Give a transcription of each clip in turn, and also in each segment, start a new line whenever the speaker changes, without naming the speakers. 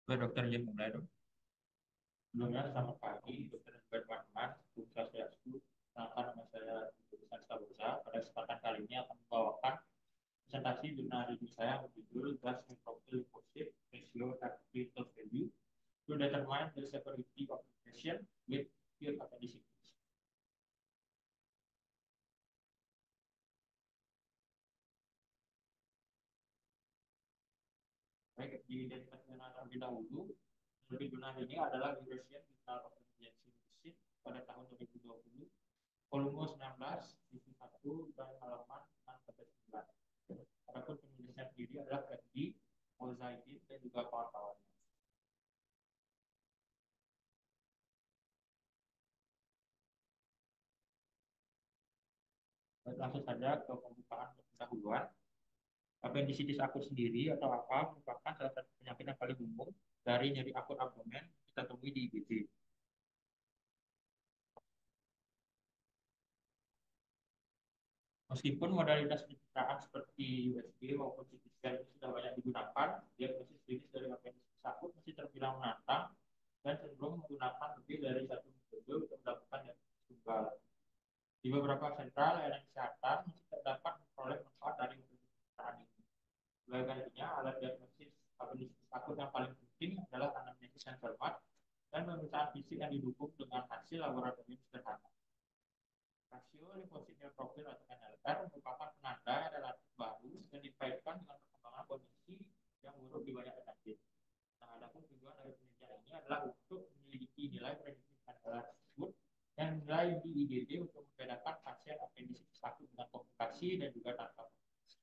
Dokter Jen mulai dong. Sebelumnya selamat pagi, dokter dan juga teman-teman. Sebelum saya nama saya Tulisan Sabusa. Pada kesempatan kali ini akan membawakan presentasi jurnal review saya berjudul Gas Microbial Lymphocyte Ratio at Critical Value to Determine the Severity of Infection with Pure Appendicitis. Baik, di identitas jurnal terlebih dahulu. Jurnal ini adalah Eurasian Journal of Emergency Medicine pada tahun 2020. Volume 19, sisi 1, dan halaman 6-9. Adapun penulisnya sendiri adalah Ferdi, Mozaidin, dan juga kawan-kawan. Langsung saja ke pembukaan pendahuluan. Appendicitis akut sendiri atau apa merupakan salah satu penyakit yang paling umum dari nyeri akut abdomen kita temui di IBD. Meskipun modalitas pencitraan seperti USG maupun CT scan itu sudah banyak digunakan, diagnosis klinis dari appendicitis akut masih terbilang menantang dan cenderung menggunakan lebih dari satu metode untuk melakukan diagnosis tunggal. Di beberapa sentra layanan kesehatan masih terdapat memperoleh manfaat dari metode pencitraan ini. Sebagai gantinya, alat diagnosis appendicitis akut yang paling penting adalah anamnesis yang cermat dan pemeriksaan fisik yang didukung dengan hasil laboratorium sederhana. Rasio limfosit neutrofil atau NLR merupakan penanda yang relatif baru dan dikaitkan dengan perkembangan kondisi yang buruk di banyak penyakit. Nah, adapun tujuan dari penelitian ini adalah untuk menyelidiki nilai prediktif NLR tersebut yang nilai di IgD untuk membedakan pasien appendicitis akut dengan komplikasi dan juga tanpa komplikasi.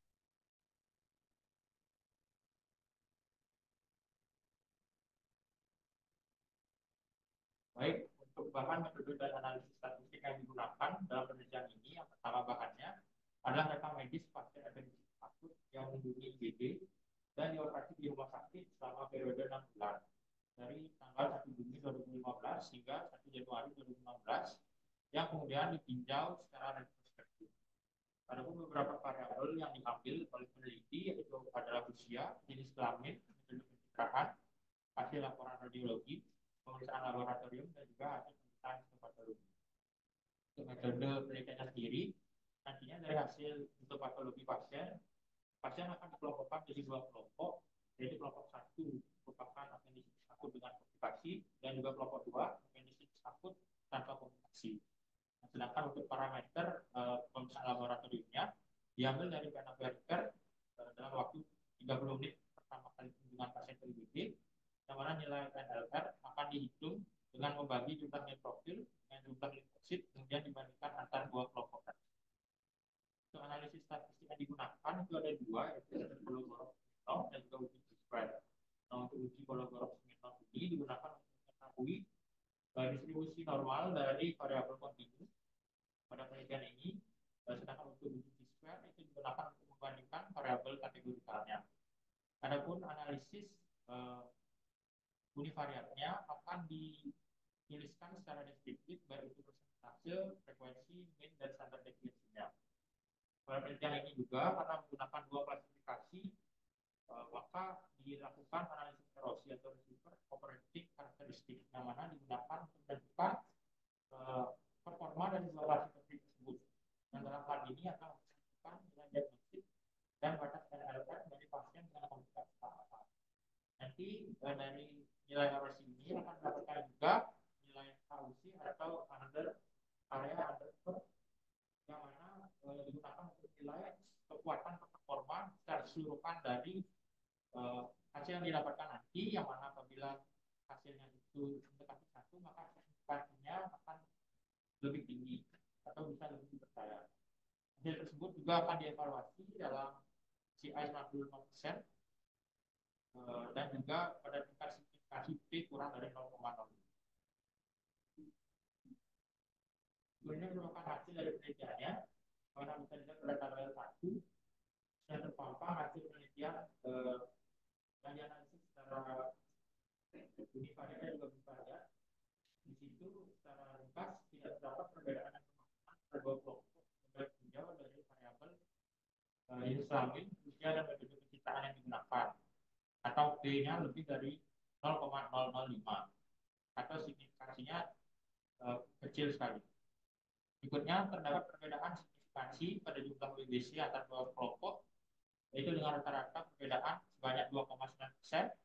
Baik, untuk bahan metode dan analisis statistik yang digunakan dalam penelitian ini, yang pertama bahannya adalah rekam medis pasien appendicitis akut yang mengunjungi IgD dan dioperasi di rumah sakit selama periode 6 bulan dari tanggal 1 Juni 2015 hingga 1 Januari 2016 yang kemudian ditinjau secara retrospektif. Ada pun beberapa variabel yang diambil oleh peneliti yaitu adalah usia, jenis kelamin, metode pencitraan, hasil laporan radiologi, pemeriksaan laboratorium, dan juga hasil pemeriksaan histopatologi. Untuk metode penelitiannya sendiri, nantinya dari hasil histopatologi pasien, pasien akan dikelompokkan menjadi dua kelompok, yaitu kelompok satu merupakan appendicitis akut dengan komplikasi dan juga kelompok dua appendicitis akut tanpa komplikasi. Nah, sedangkan untuk parameter pemeriksaan laboratoriumnya diambil dari pena Berger dalam waktu 30 menit pertama kali kunjungan pasien ke IGD, yang mana nilai NLR akan dihitung dengan membagi jumlah neutrofil dengan jumlah limfosit kemudian dibandingkan antara dua kelompok. Untuk analisis statistik yang digunakan itu ada dua, yaitu Kolmogorov dan juga uji spread. Nah, untuk uji Kolmogorov ini digunakan untuk mengetahui distribusi normal dari variabel kontinu pada penelitian ini, sedangkan untuk uji spread itu digunakan untuk membandingkan variabel kategorikalnya. Adapun analisis univariatnya akan dituliskan secara deskriptif baik itu persentase, frekuensi, mean, dan standar deviasinya. Pada penelitian ini juga karena menggunakan dua klasifikasi, maka dilakukan analisis erosi atau receiver operating karakteristik yang mana digunakan untuk menentukan performa dari dua klasifikasi tersebut. Yang dalam hal ini akan menentukan nilai diagnostik dan batas NLR dari pasien dengan komplikasi apa. Nanti dari nilai erosi ini akan mendapatkan juga nilai AUC atau under area under curve yang mana digunakan untuk nilai kekuatan performa secara keseluruhan dari hasil yang didapatkan nanti, yang mana apabila hasilnya itu mendekati satu maka signifikansinya akan lebih tinggi atau bisa lebih dipercaya. Hasil tersebut juga akan dievaluasi dalam CI 95% dan juga pada tingkat signifikansi P kurang dari 0,0. Ini merupakan hasil dari penelitiannya, karena bisa dilihat pada tabel 1 yang terpampang hasil penelitian yang dianalisis secara univariat juga bervariat. Di situ secara ringkas tidak terdapat perbedaan yang antara dua kelompok baik tinjau dari variabel jenis kelamin, usia, dan metode pencitraan yang digunakan atau P-nya lebih dari 0,005 atau signifikansinya kecil sekali. Berikutnya terdapat perbedaan signifikansi pada jumlah WBC antar dua kelompok, yaitu dengan rata-rata perbedaan sebanyak 2,9%.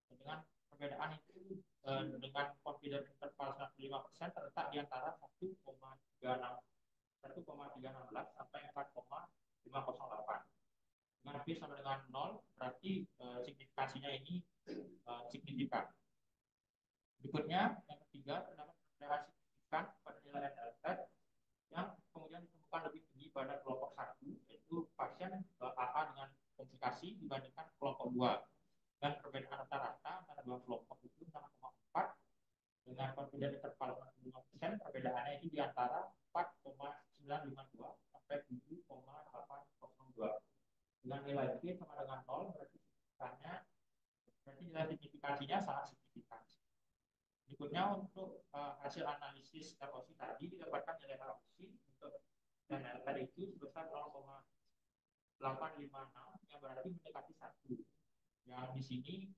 Dengan perbedaan itu dengan confidence interval 95% terletak di antara 1,316 sampai 4,508. Dengan B sama dengan 0 berarti signifikansinya ini signifikan. Berikutnya yang ketiga terdapat perbedaan signifikan pada nilai NLZ yang kemudian ditemukan lebih tinggi pada kelompok 1, yaitu pasien AA dengan komplikasi dibandingkan kelompok 2. Dan perbedaan rata-rata antara dua kelompok itu 6,4 dengan confidence interval 65%, perbedaannya itu di antara 4,952 sampai 7,802. Dengan nilai P sama dengan 0 berarti nilai signifikansinya sangat signifikan. Berikutnya untuk hasil analisis ROC tadi didapatkan nilai ROC untuk NLR tadi itu sebesar 0,856 yang berarti mendekati 1. Yang di sini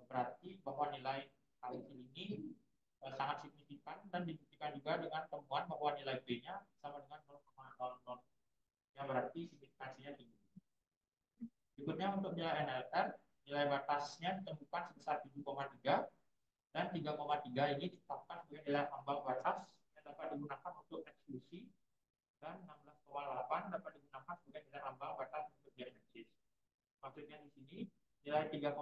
berarti bahwa nilai ROC ini sangat signifikan dan dibuktikan juga dengan temuan bahwa nilai B-nya sama dengan 0,00 yang berarti signifikansinya tinggi. Berikutnya untuk nilai NLR, nilai batasnya ditemukan sebesar 7,3 dan 3,3 ini ditetapkan sebagai nilai ambang batas yang dapat digunakan untuk eksklusi dan 16,8 dapat digunakan sebagai nilai ambang batas untuk diagnosis. Maksudnya di sini nilai 3,3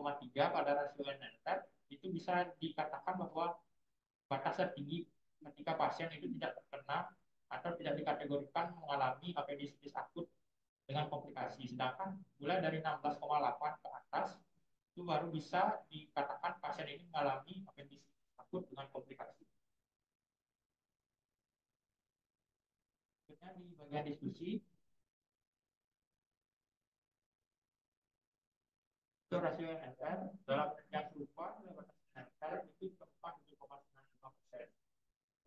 pada rasio NLR itu bisa dikatakan bahwa batas tertinggi ketika pasien itu tidak terkena atau tidak dikategorikan mengalami apendisitis akut dengan komplikasi. Sedangkan mulai dari 16,8 ke atas itu baru bisa dikatakan pasien ini mengalami apendisitis akut dengan komplikasi. Selanjutnya di bagian diskusi, itu rasio NLR dalam yang serupa nilai batas NLR itu ditemukan 7,95%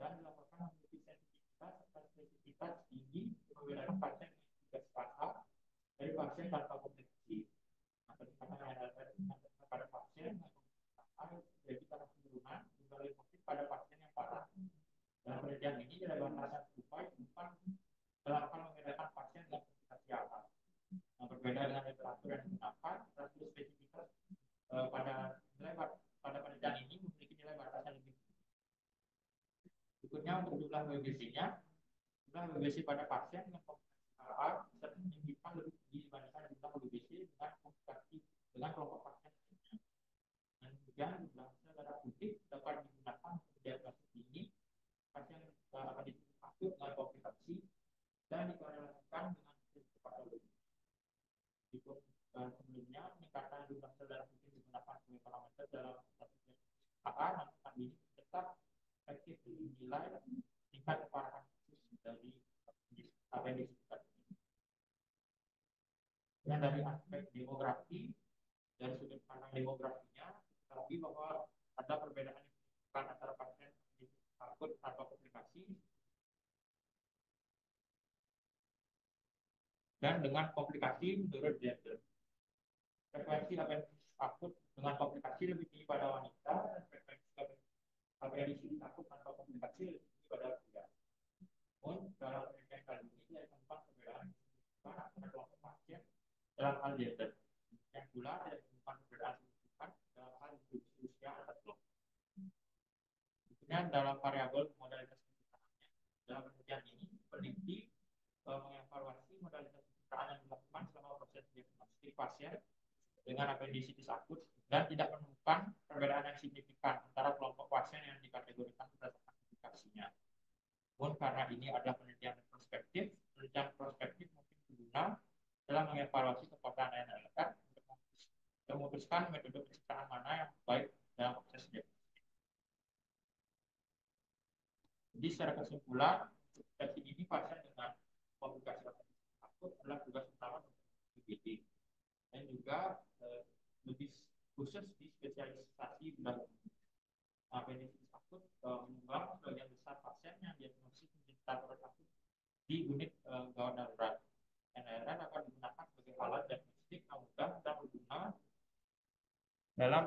dan dilaporkan memiliki sensitivitas serta spesifitas tinggi membedakan pasien yang tidak sepakat dari pasien tanpa komplikasi. Nah, peningkatan NLR pada pasien yang jadi karena penurunan jumlah limfosit pada pasien yang parah. Dalam penelitian ini nilai batas serupa bukan dalam hal membedakan pasien dengan komplikasi apa. Nah, berbeda dengan literatur yang digunakan, rasio spesifitas pada penelitian ini memiliki nilai batas yang lebih tinggi. Berikutnya untuk jumlah WBC-nya, jumlah WBC pada pasien dengan komplikasi AA sering menunjukkan lebih tinggi dibandingkan jumlah WBC dengan komplikasi dengan kelompok pasien lainnya. Dan kemudian jumlah sel darah putih dapat digunakan untuk diagnosis dini pasien apendisitis akut dengan komplikasi dan dikorelasikan dengan histopatologi. Sebelumnya peningkatan jumlah sel darah putih digunakan sebagai parameter dalam status AA, namun kali ini tetap efektif dinilai tingkat keparahan khusus dari apendisitis. Dan dari aspek demografi, dari sudut pandang demografinya, tapi bahwa ada perbedaan antara pasien akut atau komplikasi dan dengan komplikasi menurut gender. Frekuensi apendisitis akut dengan komplikasi lebih tinggi pada wanita dan frekuensi apendisitis akut tanpa komplikasi lebih tinggi pada pria. Namun dalam penelitian kali ini tidak ditemukan perbedaan signifikan antara kelompok pasien dalam hal gender. Yang pula tidak ditemukan perbedaan signifikan dalam hal distribusi usia antar kelompok. Kemudian dalam variabel modalitas penciptaannya, dalam penelitian ini peneliti mengevaluasi modalitas penciptaan yang dilakukan selama proses diagnostik pasien dengan apendisitis akut dan tidak menemukan perbedaan yang signifikan antara kelompok pasien yang dikategorikan berdasarkan aplikasinya. Namun karena ini adalah penelitian prospektif mungkin berguna dalam mengevaluasi kekuatan NLR untuk memutuskan metode penciptaan mana yang baik dalam proses diagnostik. Jadi secara kesimpulan, deteksi ini pasien dengan komplikasi apendisitis akut adalah tugas utama untuk IGD dan juga lebih khusus di spesialisasi bidang apendisitis akut menyumbang sebagian besar pasien yang diagnosis menderita darurat akut di unit gawat darurat. NLR akan digunakan sebagai alat diagnostik yang mudah dan berguna dalam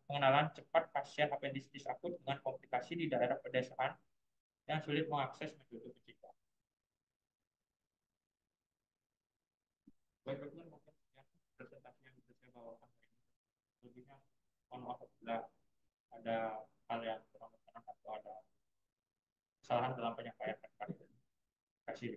pengenalan cepat pasien apendisitis akut dengan komplikasi di daerah pedesaan yang sulit mengakses metode pencegahan. Baik, mungkin ya, presentasi yang bisa saya bawakan hari ini. Lebihnya mohon maaf apabila ada hal yang kurang berkenan atau ada kesalahan dalam penyampaian. Terima kasih.